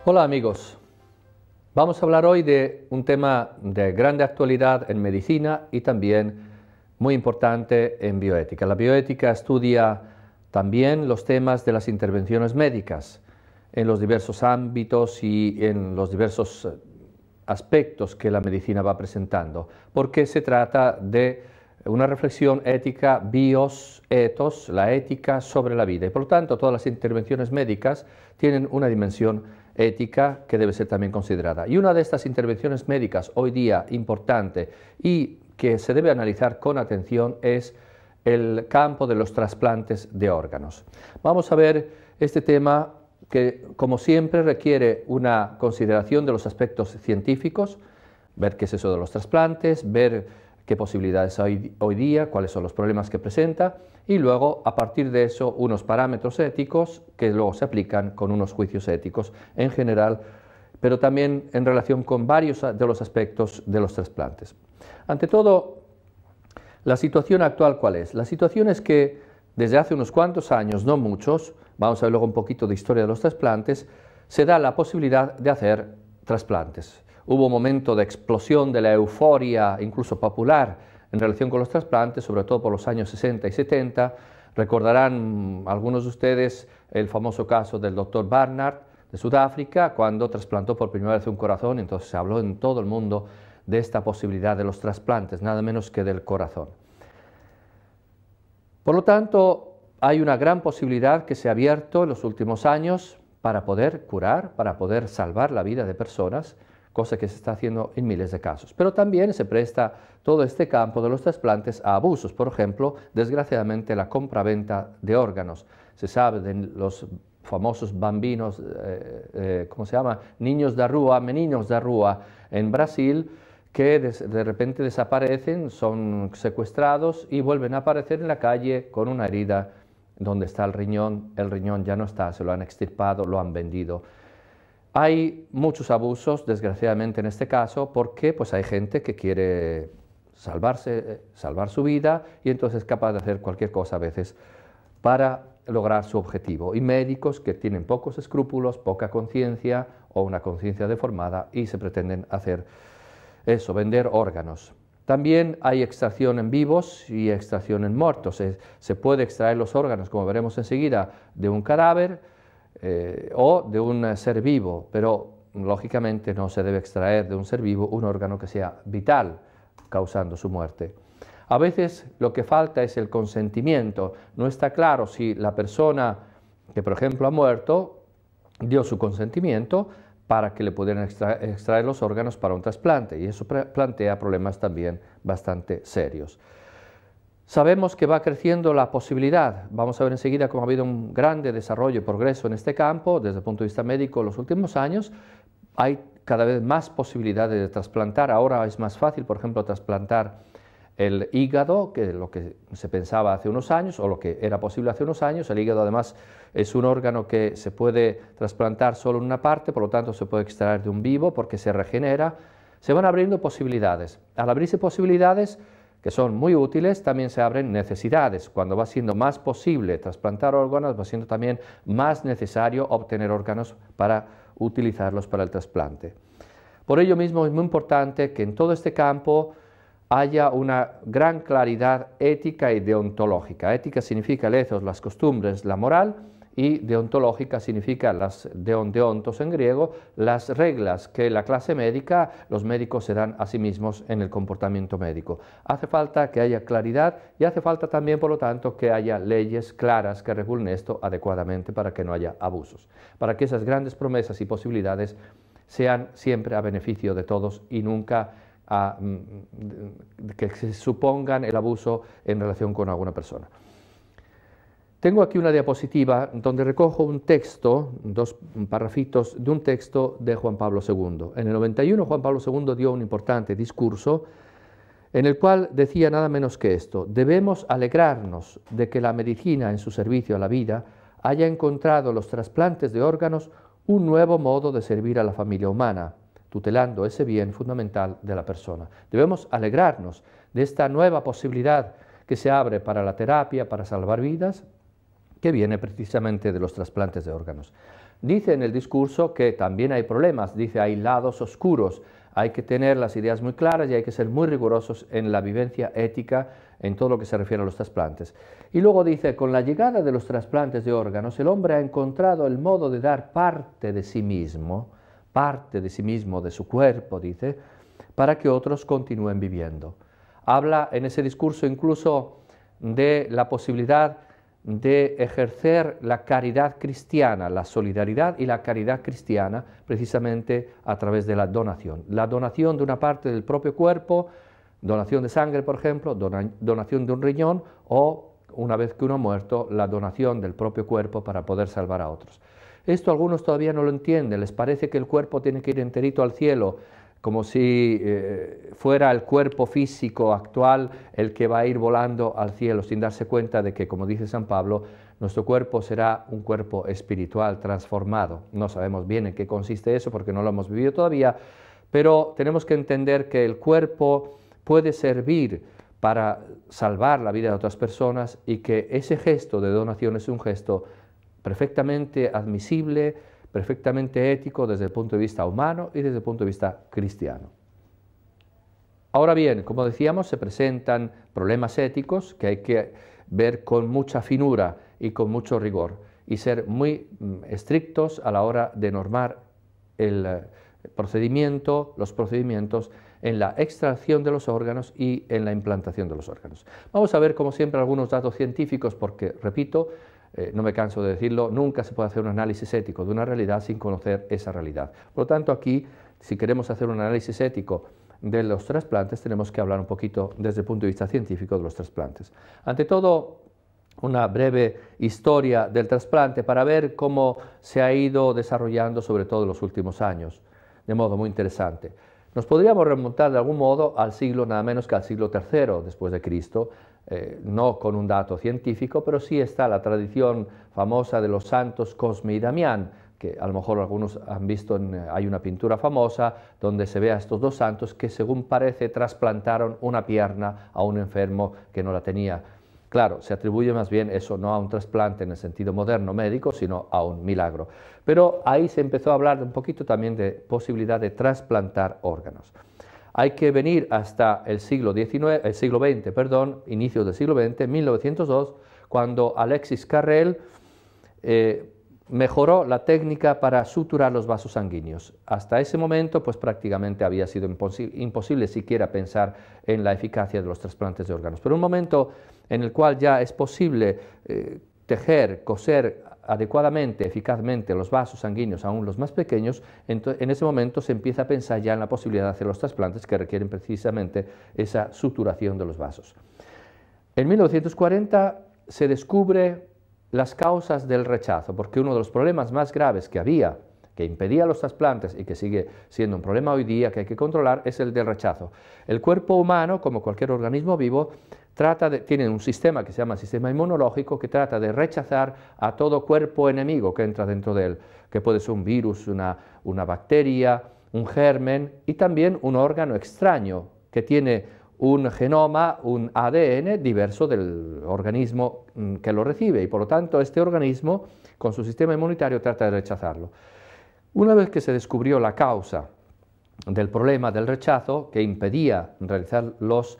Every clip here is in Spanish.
Hola amigos, vamos a hablar hoy de un tema de grande actualidad en medicina y también muy importante en bioética. La bioética estudia también los temas de las intervenciones médicas en los diversos ámbitos y en los diversos aspectos que la medicina va presentando, porque se trata de una reflexión ética, bios, ethos, la ética sobre la vida. Y por lo tanto, todas las intervenciones médicas tienen una dimensión ética que debe ser también considerada. Y una de estas intervenciones médicas hoy día importante y que se debe analizar con atención es el campo de los trasplantes de órganos. Vamos a ver este tema que, como siempre, requiere una consideración de los aspectos científicos, ver qué es eso de los trasplantes, ver qué posibilidades hay hoy día, cuáles son los problemas que presenta y luego, a partir de eso, unos parámetros éticos que luego se aplican con unos juicios éticos en general, pero también en relación con varios de los aspectos de los trasplantes. Ante todo, la situación actual, ¿cuál es? La situación es que desde hace unos cuantos años, no muchos, vamos a ver luego un poquito de historia de los trasplantes, se da la posibilidad de hacer trasplantes. Hubo un momento de explosión de la euforia, incluso popular, en relación con los trasplantes, sobre todo por los años 60 y 70. Recordarán algunos de ustedes el famoso caso del doctor Barnard de Sudáfrica, cuando trasplantó por primera vez un corazón, entonces se habló en todo el mundo de esta posibilidad de los trasplantes, nada menos que del corazón. Por lo tanto, hay una gran posibilidad que se ha abierto en los últimos años para poder curar, para poder salvar la vida de personas, cosa que se está haciendo en miles de casos. Pero también se presta todo este campo de los trasplantes a abusos. Por ejemplo, desgraciadamente la compraventa de órganos. Se sabe de los famosos bambinos, ¿cómo se llama? Niños da rua, meninos da rua, en Brasil, que de repente desaparecen, son secuestrados y vuelven a aparecer en la calle con una herida donde está el riñón ya no está, se lo han extirpado, lo han vendido. Hay muchos abusos, desgraciadamente en este caso, porque pues, hay gente que quiere salvar su vida y entonces es capaz de hacer cualquier cosa a veces para lograr su objetivo. Y médicos que tienen pocos escrúpulos, poca conciencia o una conciencia deformada y se pretenden hacer eso, vender órganos. También hay extracción en vivos y extracción en muertos. Se puede extraer los órganos, como veremos enseguida, de un cadáver, o de un ser vivo, pero lógicamente no se debe extraer de un ser vivo un órgano que sea vital, causando su muerte. A veces lo que falta es el consentimiento. No está claro si la persona que, por ejemplo, ha muerto, dio su consentimiento para que le pudieran extraer los órganos para un trasplante, y eso plantea problemas también bastante serios. Sabemos que va creciendo la posibilidad, vamos a ver enseguida cómo ha habido un grande desarrollo y progreso en este campo desde el punto de vista médico en los últimos años. Hay cada vez más posibilidades de trasplantar, ahora es más fácil, por ejemplo, trasplantar el hígado que lo que se pensaba hace unos años o lo que era posible hace unos años. El hígado además es un órgano que se puede trasplantar solo en una parte, por lo tanto se puede extraer de un vivo porque se regenera. Se van abriendo posibilidades. Al abrirse posibilidades, que son muy útiles, también se abren necesidades. Cuando va siendo más posible trasplantar órganos, va siendo también más necesario obtener órganos para utilizarlos para el trasplante. Por ello mismo es muy importante que en todo este campo haya una gran claridad ética y deontológica. Ética significa el ethos, las costumbres, la moral, y deontológica significa las deontos en griego, las reglas que la clase médica, los médicos se dan a sí mismos en el comportamiento médico. Hace falta que haya claridad y hace falta también, por lo tanto, que haya leyes claras que regulen esto adecuadamente para que no haya abusos, para que esas grandes promesas y posibilidades sean siempre a beneficio de todos y nunca que se supongan el abuso en relación con alguna persona. Tengo aquí una diapositiva donde recojo un texto, dos parrafitos de un texto de Juan Pablo II. En el 91 Juan Pablo II dio un importante discurso en el cual decía nada menos que esto: debemos alegrarnos de que la medicina en su servicio a la vida haya encontrado en los trasplantes de órganos un nuevo modo de servir a la familia humana, tutelando ese bien fundamental de la persona. Debemos alegrarnos de esta nueva posibilidad que se abre para la terapia, para salvar vidas, que viene precisamente de los trasplantes de órganos. dice en el discurso que también hay problemas, dice hay lados oscuros, hay que tener las ideas muy claras y hay que ser muy rigurosos en la vivencia ética en todo lo que se refiere a los trasplantes. Y luego dice, con la llegada de los trasplantes de órganos, el hombre ha encontrado el modo de dar parte de sí mismo, de su cuerpo, dice, para que otros continúen viviendo. Habla en ese discurso incluso de la posibilidad de ejercer la caridad cristiana, la solidaridad y la caridad cristiana precisamente a través de la donación de una parte del propio cuerpo, donación de sangre, por ejemplo, donación de un riñón o, una vez que uno ha muerto, la donación del propio cuerpo para poder salvar a otros. Esto algunos todavía no lo entienden, les parece que el cuerpo tiene que ir enterito al cielo, como si fuera el cuerpo físico actual el que va a ir volando al cielo, sin darse cuenta de que, como dice San Pablo, nuestro cuerpo será un cuerpo espiritual transformado. No sabemos bien en qué consiste eso porque no lo hemos vivido todavía, pero tenemos que entender que el cuerpo puede servir para salvar la vida de otras personas y que ese gesto de donación es un gesto perfectamente admisible, perfectamente ético desde el punto de vista humano y desde el punto de vista cristiano. Ahora bien, como decíamos, se presentan problemas éticos que hay que ver con mucha finura y con mucho rigor y ser muy estrictos a la hora de normar los procedimientos en la extracción de los órganos y en la implantación de los órganos. Vamos a ver, como siempre, algunos datos científicos porque, repito, no me canso de decirlo, nunca se puede hacer un análisis ético de una realidad sin conocer esa realidad. Por lo tanto, aquí, si queremos hacer un análisis ético de los trasplantes, tenemos que hablar un poquito desde el punto de vista científico de los trasplantes. Ante todo, una breve historia del trasplante para ver cómo se ha ido desarrollando, sobre todo en los últimos años, de modo muy interesante. Nos podríamos remontar de algún modo al siglo, nada menos que al siglo III después de Cristo, no con un dato científico, pero sí está la tradición famosa de los santos Cosme y Damián, que a lo mejor algunos han visto, hay una pintura famosa donde se ve a estos dos santos que, según parece, trasplantaron una pierna a un enfermo que no la tenía. Claro, se atribuye más bien eso no a un trasplante en el sentido moderno médico, sino a un milagro. Pero ahí se empezó a hablar un poquito también de posibilidad de trasplantar órganos. Hay que venir hasta el siglo XX, inicios del siglo XX, 1902, cuando Alexis Carrel mejoró la técnica para suturar los vasos sanguíneos. Hasta ese momento, pues prácticamente había sido imposible siquiera pensar en la eficacia de los trasplantes de órganos. Pero un momento en el cual ya es posible tejer, coser adecuadamente, eficazmente los vasos sanguíneos, aún los más pequeños, en ese momento se empieza a pensar ya en la posibilidad de hacer los trasplantes que requieren precisamente esa suturación de los vasos. En 1940 se descubre las causas del rechazo, porque uno de los problemas más graves que había, que impedía los trasplantes y que sigue siendo un problema hoy día que hay que controlar, es el del rechazo. El cuerpo humano, como cualquier organismo vivo, tiene un sistema que se llama sistema inmunológico que trata de rechazar a todo cuerpo enemigo que entra dentro de él, que puede ser un virus, una bacteria, un germen y también un órgano extraño que tiene un genoma, un ADN diverso del organismo que lo recibe y por lo tanto este organismo con su sistema inmunitario trata de rechazarlo. Una vez que se descubrió la causa del problema del rechazo que impedía realizar los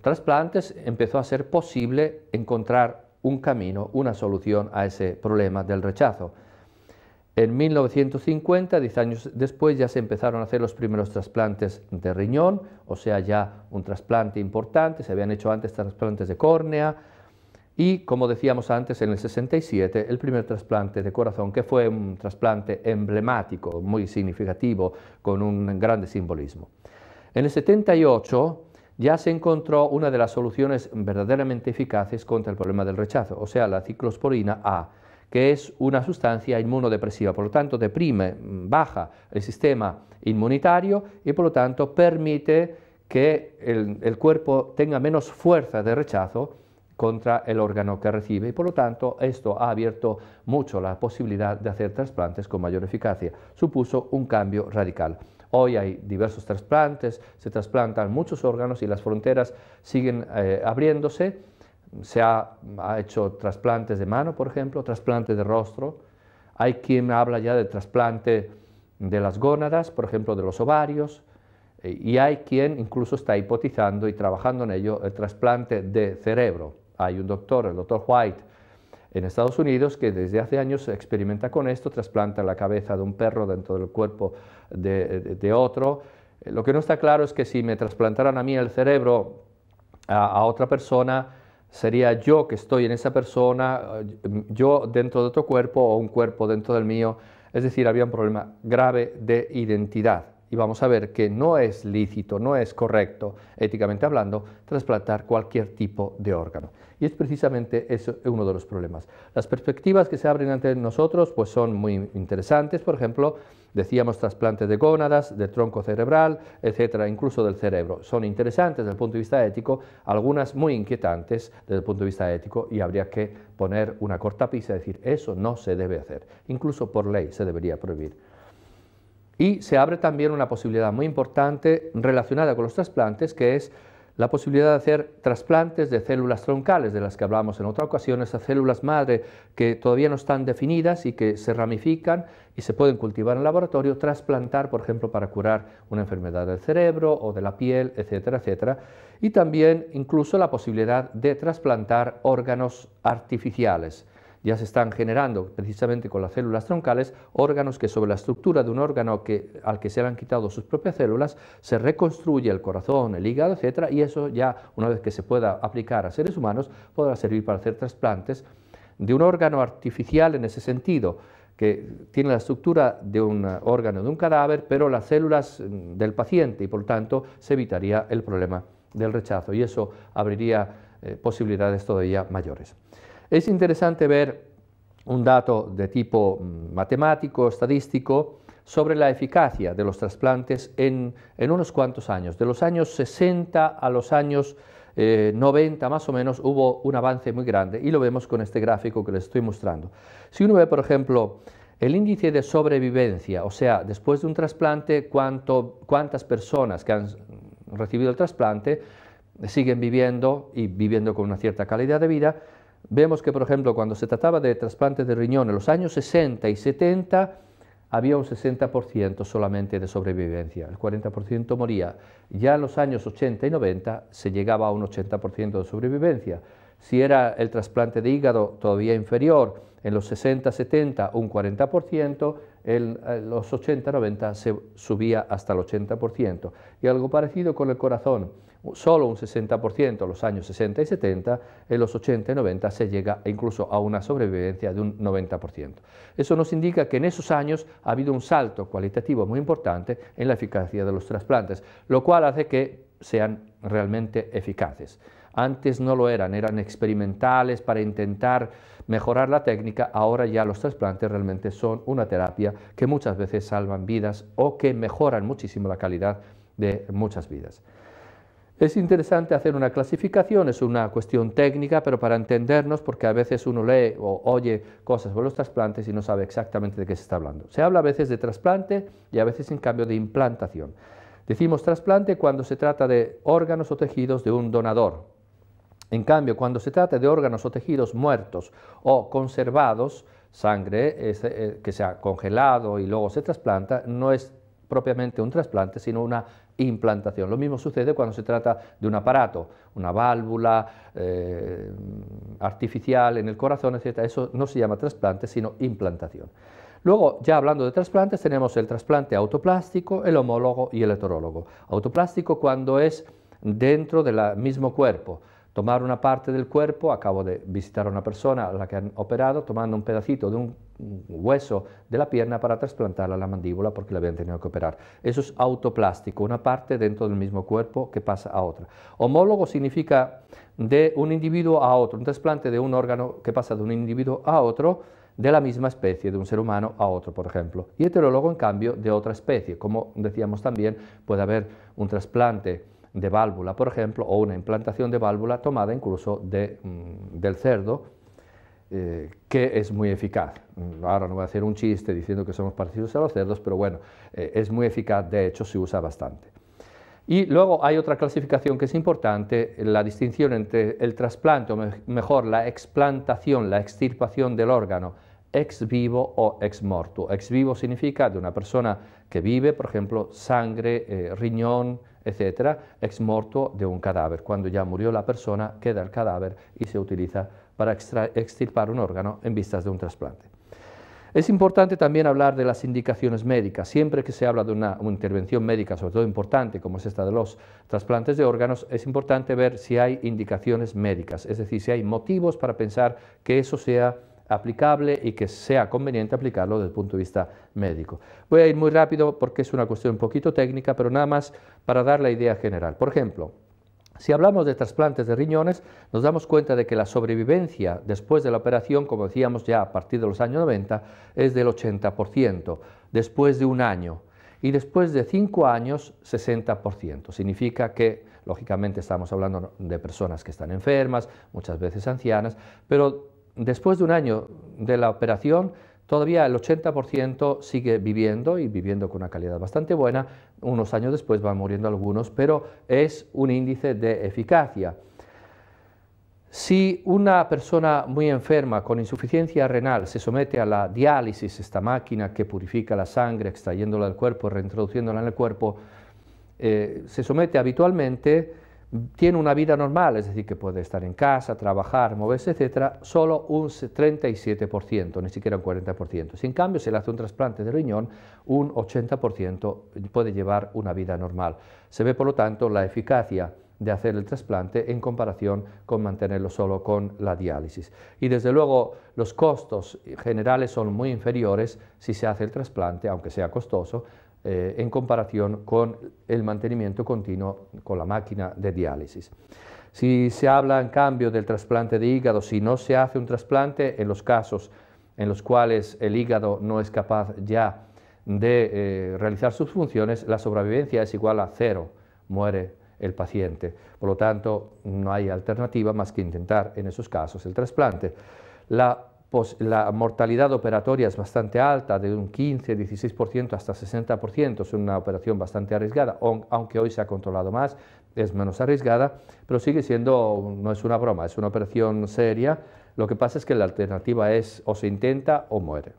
trasplantes, empezó a ser posible encontrar un camino, una solución a ese problema del rechazo. En 1950, 10 años después, ya se empezaron a hacer los primeros trasplantes de riñón, o sea, ya un trasplante importante, se habían hecho antes trasplantes de córnea, y como decíamos antes, en el 67, el primer trasplante de corazón, que fue un trasplante emblemático, muy significativo, con un grande simbolismo. En el 78 ya se encontró una de las soluciones verdaderamente eficaces contra el problema del rechazo, o sea, la ciclosporina A, que es una sustancia inmunodepresiva, por lo tanto deprime, baja el sistema inmunitario y por lo tanto permite que el cuerpo tenga menos fuerza de rechazo contra el órgano que recibe y por lo tanto esto ha abierto mucho la posibilidad de hacer trasplantes con mayor eficacia. Supuso un cambio radical. Hoy hay diversos trasplantes, se trasplantan muchos órganos y las fronteras siguen abriéndose. Se ha hecho trasplantes de mano, por ejemplo, trasplantes de rostro. Hay quien habla ya de trasplante de las gónadas, por ejemplo, de los ovarios, y hay quien incluso está hipotizando y trabajando en ello el trasplante de cerebro. Hay un doctor, el doctor White, en Estados Unidos, que desde hace años experimenta con esto, trasplanta la cabeza de un perro dentro del cuerpo de otro. Lo que no está claro es que si me trasplantaran a mí el cerebro a otra persona, sería yo que estoy en esa persona, yo dentro de otro cuerpo o un cuerpo dentro del mío. Es decir, había un problema grave de identidad. Y vamos a ver que no es lícito, no es correcto, éticamente hablando, trasplantar cualquier tipo de órgano. Y es precisamente eso uno de los problemas. Las perspectivas que se abren ante nosotros pues son muy interesantes. Por ejemplo, decíamos trasplantes de gónadas, de tronco cerebral, etcétera, incluso del cerebro. Son interesantes desde el punto de vista ético, algunas muy inquietantes desde el punto de vista ético, y habría que poner una cortapisa y decir, eso no se debe hacer. Incluso por ley se debería prohibir. Y se abre también una posibilidad muy importante relacionada con los trasplantes, que es la posibilidad de hacer trasplantes de células troncales, de las que hablamos en otra ocasión, esas células madre que todavía no están definidas y que se ramifican y se pueden cultivar en laboratorio, trasplantar, por ejemplo, para curar una enfermedad del cerebro o de la piel, etcétera, etcétera. Y también incluso la posibilidad de trasplantar órganos artificiales. Ya se están generando, precisamente con las células troncales, órganos que sobre la estructura de un órgano al que se le han quitado sus propias células, se reconstruye el corazón, el hígado, etc. Y eso ya, una vez que se pueda aplicar a seres humanos, podrá servir para hacer trasplantes de un órgano artificial en ese sentido, que tiene la estructura de un órgano de un cadáver, pero las células del paciente, y por tanto se evitaría el problema del rechazo, y eso abriría posibilidades todavía mayores. Es interesante ver un dato de tipo matemático, estadístico, sobre la eficacia de los trasplantes en unos cuantos años. De los años 60 a los años 90 más o menos hubo un avance muy grande, y lo vemos con este gráfico que les estoy mostrando. Si uno ve, por ejemplo, el índice de sobrevivencia, o sea, después de un trasplante, cuántas personas que han recibido el trasplante siguen viviendo y viviendo con una cierta calidad de vida, vemos que, por ejemplo, cuando se trataba de trasplantes de riñón en los años 60 y 70, había un 60% solamente de sobrevivencia, el 40% moría. Ya en los años 80 y 90 se llegaba a un 80% de sobrevivencia. Si era el trasplante de hígado, todavía inferior, en los 60-70 un 40%, en los 80-90 se subía hasta el 80%. Y algo parecido con el corazón, solo un 60% en los años 60 y 70, en los 80 y 90 se llega incluso a una sobrevivencia de un 90%. Eso nos indica que en esos años ha habido un salto cualitativo muy importante en la eficacia de los trasplantes, lo cual hace que sean realmente eficaces. Antes no lo eran experimentales para intentar mejorar la técnica. Ahora ya los trasplantes realmente son una terapia que muchas veces salvan vidas o que mejoran muchísimo la calidad de muchas vidas. Es interesante hacer una clasificación, es una cuestión técnica, pero para entendernos, porque a veces uno lee o oye cosas sobre los trasplantes y no sabe exactamente de qué se está hablando. Se habla a veces de trasplante y a veces, en cambio, de implantación. Decimos trasplante cuando se trata de órganos o tejidos de un donador. En cambio, cuando se trata de órganos o tejidos muertos o conservados, sangre que se ha congelado y luego se trasplanta, no es propiamente un trasplante, sino una implantación. Lo mismo sucede cuando se trata de un aparato, una válvula artificial en el corazón, etc. Eso no se llama trasplante, sino implantación. Luego, ya hablando de trasplantes, tenemos el trasplante autoplástico, el homólogo y el heterólogo. Autoplástico cuando es dentro del mismo cuerpo. Tomar una parte del cuerpo, acabo de visitar a una persona a la que han operado, tomando un pedacito de un hueso de la pierna para trasplantarla a la mandíbula porque la habían tenido que operar. Eso es autoplástico, una parte dentro del mismo cuerpo que pasa a otra. Homólogo significa de un individuo a otro, un trasplante de un órgano que pasa de un individuo a otro, de la misma especie, de un ser humano a otro, por ejemplo. Y heterólogo, en cambio, de otra especie. Como decíamos también, puede haber un trasplante de válvula, por ejemplo, o una implantación de válvula tomada incluso del cerdo, que es muy eficaz. Ahora no voy a hacer un chiste diciendo que somos parecidos a los cerdos, pero bueno, es muy eficaz, de hecho se usa bastante. Y luego hay otra clasificación que es importante, la distinción entre el trasplante, o mejor, la explantación, la extirpación del órgano ex vivo o ex morto. Ex vivo significa de una persona que vive, por ejemplo, sangre, riñón, etc. Ex morto de un cadáver. Cuando ya murió la persona, queda el cadáver y se utiliza para extirpar un órgano en vistas de un trasplante. Es importante también hablar de las indicaciones médicas. Siempre que se habla de una intervención médica, sobre todo importante, como es esta de los trasplantes de órganos, es importante ver si hay indicaciones médicas, es decir, si hay motivos para pensar que eso sea aplicable y que sea conveniente aplicarlo desde el punto de vista médico. Voy a ir muy rápido porque es una cuestión un poquito técnica, pero nada más para dar la idea general. Por ejemplo, si hablamos de trasplantes de riñones, nos damos cuenta de que la sobrevivencia después de la operación, como decíamos ya a partir de los años 90, es del 80%, después de un año, y después de 5 años, 60%. Significa que, lógicamente, estamos hablando de personas que están enfermas, muchas veces ancianas, pero después de un año de la operación, todavía el 80% sigue viviendo y viviendo con una calidad bastante buena. Unos años después van muriendo algunos, pero es un índice de eficacia. Si una persona muy enferma con insuficiencia renal se somete a la diálisis, esta máquina que purifica la sangre extrayéndola del cuerpo y reintroduciéndola en el cuerpo, se somete habitualmente, tiene una vida normal, es decir, que puede estar en casa, trabajar, moverse, etcétera, solo un 37%, ni siquiera un 40%. Si en cambio se le hace un trasplante de riñón, un 80% puede llevar una vida normal. Se ve, por lo tanto, la eficacia de hacer el trasplante en comparación con mantenerlo solo con la diálisis. Y desde luego los costos generales son muy inferiores si se hace el trasplante, aunque sea costoso, en comparación con el mantenimiento continuo con la máquina de diálisis. Si se habla en cambio del trasplante de hígado, si no se hace un trasplante, en los casos en los cuales el hígado no es capaz ya de realizar sus funciones, la sobrevivencia es igual a 0, muere el paciente. Por lo tanto, no hay alternativa más que intentar en esos casos el trasplante. La mortalidad operatoria es bastante alta, de un 15-16% hasta 60%, es una operación bastante arriesgada, aunque hoy se ha controlado más, es menos arriesgada, pero sigue siendo, no es una broma, es una operación seria. Lo que pasa es que la alternativa es o se intenta o muere.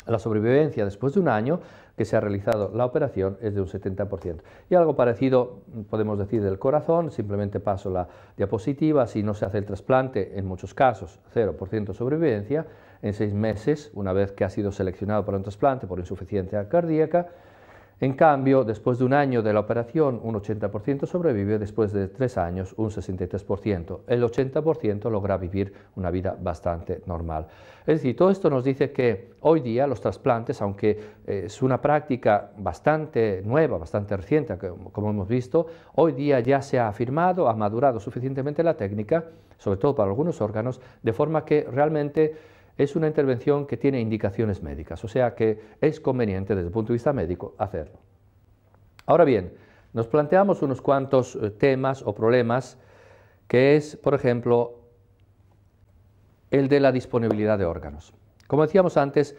La sobrevivencia después de un año que se ha realizado la operación es de un 70%. Y algo parecido podemos decir del corazón, simplemente paso la diapositiva, si no se hace el trasplante, en muchos casos 0% sobrevivencia, en 6 meses, una vez que ha sido seleccionado para un trasplante por insuficiencia cardíaca. En cambio, después de un año de la operación, un 80% sobrevive, después de 3 años, un 63%. El 80% logra vivir una vida bastante normal. Es decir, todo esto nos dice que hoy día los trasplantes, aunque es una práctica bastante nueva, bastante reciente, como hemos visto, hoy día ya se ha afirmado, ha madurado suficientemente la técnica, sobre todo para algunos órganos, de forma que realmente es una intervención que tiene indicaciones médicas, o sea que es conveniente desde el punto de vista médico hacerlo. Ahora bien, nos planteamos unos cuantos temas o problemas, que es, por ejemplo, el de la disponibilidad de órganos. Como decíamos antes,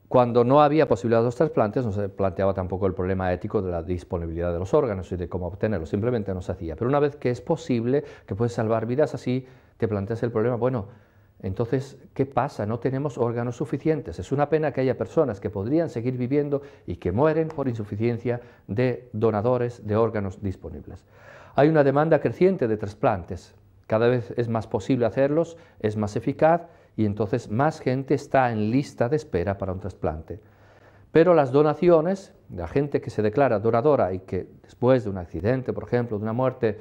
cuando no había posibilidad de los trasplantes, no se planteaba tampoco el problema ético de la disponibilidad de los órganos y de cómo obtenerlos, simplemente no se hacía. Pero una vez que es posible, que puedes salvar vidas así, te planteas el problema, bueno, entonces, ¿qué pasa? No tenemos órganos suficientes. Es una pena que haya personas que podrían seguir viviendo y que mueren por insuficiencia de donadores de órganos disponibles. Hay una demanda creciente de trasplantes. Cada vez es más posible hacerlos, es más eficaz y entonces más gente está en lista de espera para un trasplante. Pero las donaciones, la gente que se declara donadora y que después de un accidente, por ejemplo, de una muerte,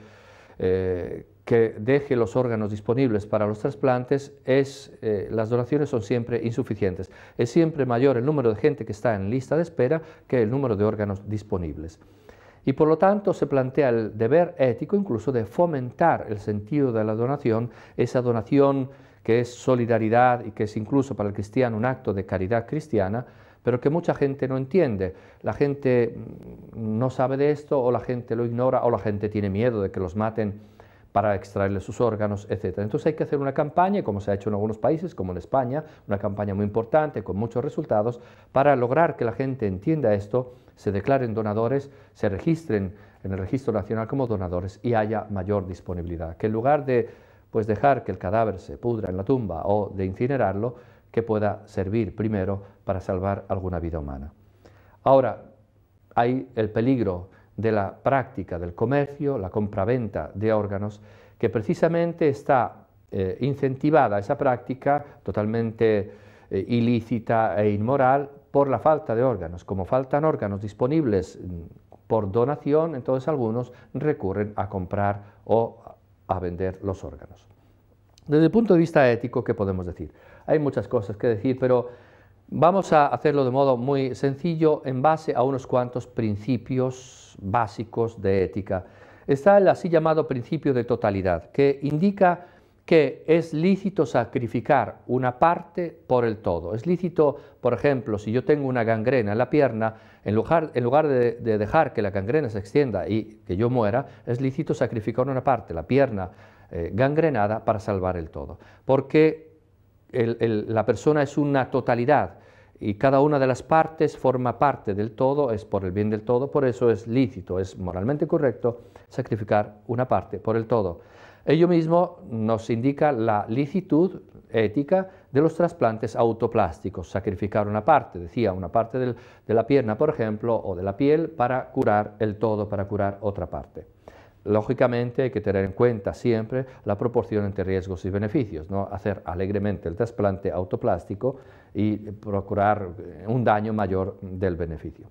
que deje los órganos disponibles para los trasplantes, las donaciones son siempre insuficientes. Es siempre mayor el número de gente que está en lista de espera que el número de órganos disponibles. Y por lo tanto se plantea el deber ético incluso de fomentar el sentido de la donación, esa donación que es solidaridad y que es incluso para el cristiano un acto de caridad cristiana, pero que mucha gente no entiende. La gente no sabe de esto, o la gente lo ignora, o la gente tiene miedo de que los maten para extraerle sus órganos, etc. Entonces hay que hacer una campaña, como se ha hecho en algunos países, como en España, una campaña muy importante, con muchos resultados, para lograr que la gente entienda esto, se declaren donadores, se registren en el Registro Nacional como donadores y haya mayor disponibilidad. Que en lugar de dejar que el cadáver se pudra en la tumba o de incinerarlo, que pueda servir primero para salvar alguna vida humana. Ahora, hay el peligro de la práctica del comercio, la compraventa de órganos, que precisamente está incentivada esa práctica totalmente ilícita e inmoral por la falta de órganos. Como faltan órganos disponibles por donación, entonces algunos recurren a comprar o a vender los órganos. Desde el punto de vista ético, ¿qué podemos decir? Hay muchas cosas que decir, pero vamos a hacerlo de modo muy sencillo en base a unos cuantos principios básicos de ética. Está el así llamado principio de totalidad, que indica que es lícito sacrificar una parte por el todo. Es lícito, por ejemplo, si yo tengo una gangrena en la pierna, en lugar de dejar que la gangrena se extienda y que yo muera, es lícito sacrificar una parte, la pierna gangrenada, para salvar el todo. Porque la persona es una totalidad y cada una de las partes forma parte del todo, es por el bien del todo, por eso es lícito, es moralmente correcto sacrificar una parte por el todo. Ello mismo nos indica la licitud ética de los trasplantes autoplásticos, sacrificar una parte, decía, una parte de la pierna, por ejemplo, o de la piel para curar el todo, para curar otra parte. Lógicamente hay que tener en cuenta siempre la proporción entre riesgos y beneficios, no hacer alegremente el trasplante autoplástico y procurar un daño mayor del beneficio.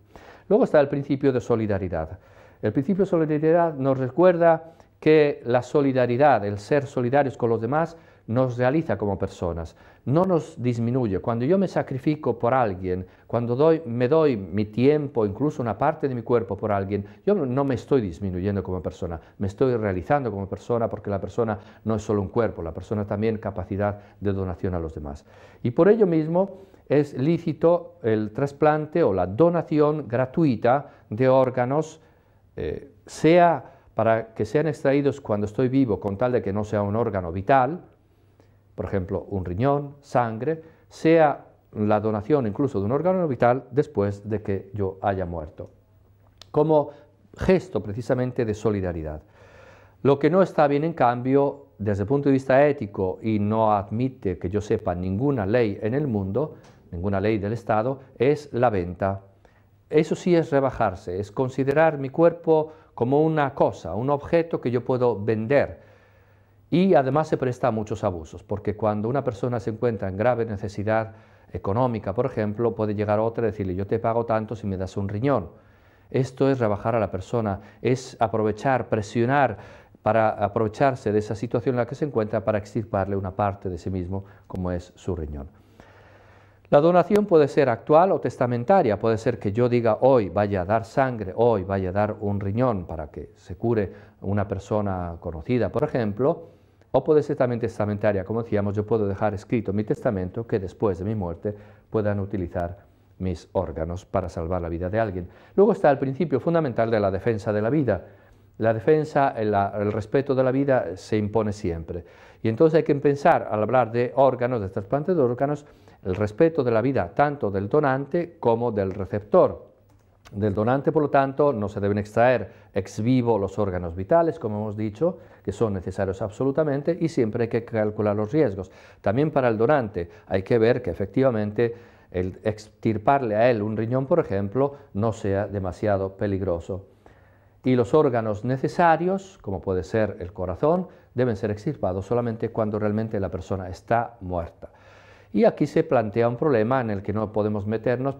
Luego está el principio de solidaridad. El principio de solidaridad nos recuerda que la solidaridad, el ser solidarios con los demás, nos realiza como personas, no nos disminuye. Cuando yo me sacrifico por alguien, cuando me doy mi tiempo, incluso una parte de mi cuerpo por alguien, yo no me estoy disminuyendo como persona, me estoy realizando como persona, porque la persona no es solo un cuerpo, la persona también capacidad de donación a los demás. Y por ello mismo es lícito el trasplante o la donación gratuita de órganos, sea para que sean extraídos cuando estoy vivo, con tal de que no sea un órgano vital, por ejemplo, un riñón, sangre, sea la donación incluso de un órgano vital después de que yo haya muerto, como gesto precisamente de solidaridad. Lo que no está bien, en cambio, desde el punto de vista ético, y no admite que yo sepa ninguna ley en el mundo, ninguna ley del Estado, es la venta. Eso sí es rebajarse, es considerar mi cuerpo como una cosa, un objeto que yo puedo vender. Y además se presta a muchos abusos, porque cuando una persona se encuentra en grave necesidad económica, por ejemplo, puede llegar otra y decirle, yo te pago tanto si me das un riñón. Esto es rebajar a la persona, es aprovechar, presionar para aprovecharse de esa situación en la que se encuentra para extirparle una parte de sí mismo, como es su riñón. La donación puede ser actual o testamentaria, puede ser que yo diga hoy vaya a dar sangre, hoy vaya a dar un riñón para que se cure una persona conocida, por ejemplo, o puede ser también testamentaria, como decíamos, yo puedo dejar escrito en mi testamento que después de mi muerte puedan utilizar mis órganos para salvar la vida de alguien. Luego está el principio fundamental de la defensa de la vida. La defensa, el respeto de la vida se impone siempre. Y entonces hay que pensar, al hablar de órganos, de trasplante de órganos, el respeto de la vida tanto del donante como del receptor. Del donante, por lo tanto, no se deben extraer ex vivo los órganos vitales, como hemos dicho, que son necesarios absolutamente, y siempre hay que calcular los riesgos. También para el donante hay que ver que efectivamente el extirparle a él un riñón, por ejemplo, no sea demasiado peligroso. Y los órganos necesarios, como puede ser el corazón, deben ser extirpados solamente cuando realmente la persona está muerta. Y aquí se plantea un problema en el que no podemos meternos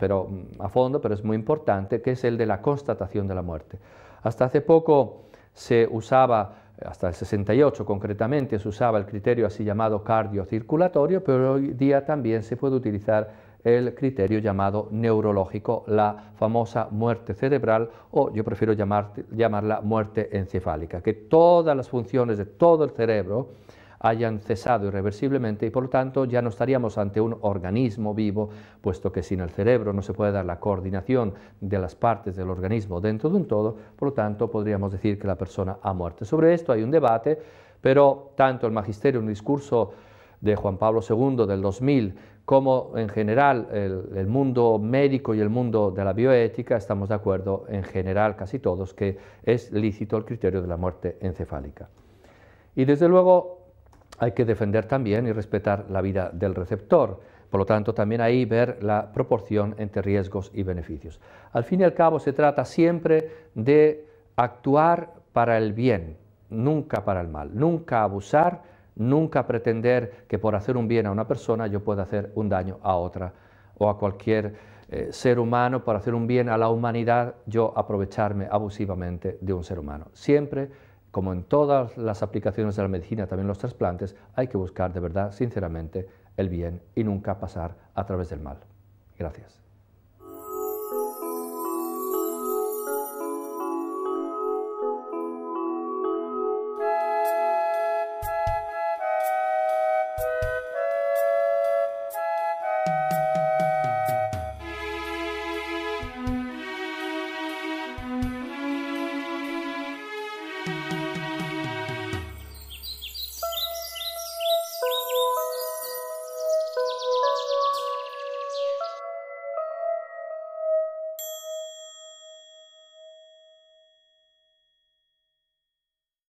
a fondo, pero es muy importante, que es el de la constatación de la muerte. Hasta hace poco se usaba, hasta el 68 concretamente, se usaba el criterio así llamado cardiocirculatorio, pero hoy día también se puede utilizar el criterio llamado neurológico, la famosa muerte cerebral, o yo prefiero llamarla muerte encefálica, que todas las funciones de todo el cerebro hayan cesado irreversiblemente y por lo tanto ya no estaríamos ante un organismo vivo, puesto que sin el cerebro no se puede dar la coordinación de las partes del organismo dentro de un todo, por lo tanto podríamos decir que la persona ha muerto. Sobre esto hay un debate, pero tanto el magisterio en un discurso de Juan Pablo II del 2000 como en general el mundo médico y el mundo de la bioética estamos de acuerdo en general casi todos que es lícito el criterio de la muerte encefálica. Y desde luego hay que defender también y respetar la vida del receptor. Por lo tanto, también ahí ver la proporción entre riesgos y beneficios. Al fin y al cabo, se trata siempre de actuar para el bien, nunca para el mal, nunca abusar, nunca pretender que por hacer un bien a una persona yo pueda hacer un daño a otra o a cualquier ser humano, por hacer un bien a la humanidad, yo aprovecharme abusivamente de un ser humano. Siempre, como en todas las aplicaciones de la medicina, también los trasplantes, hay que buscar de verdad, sinceramente, el bien y nunca pasar a través del mal. Gracias.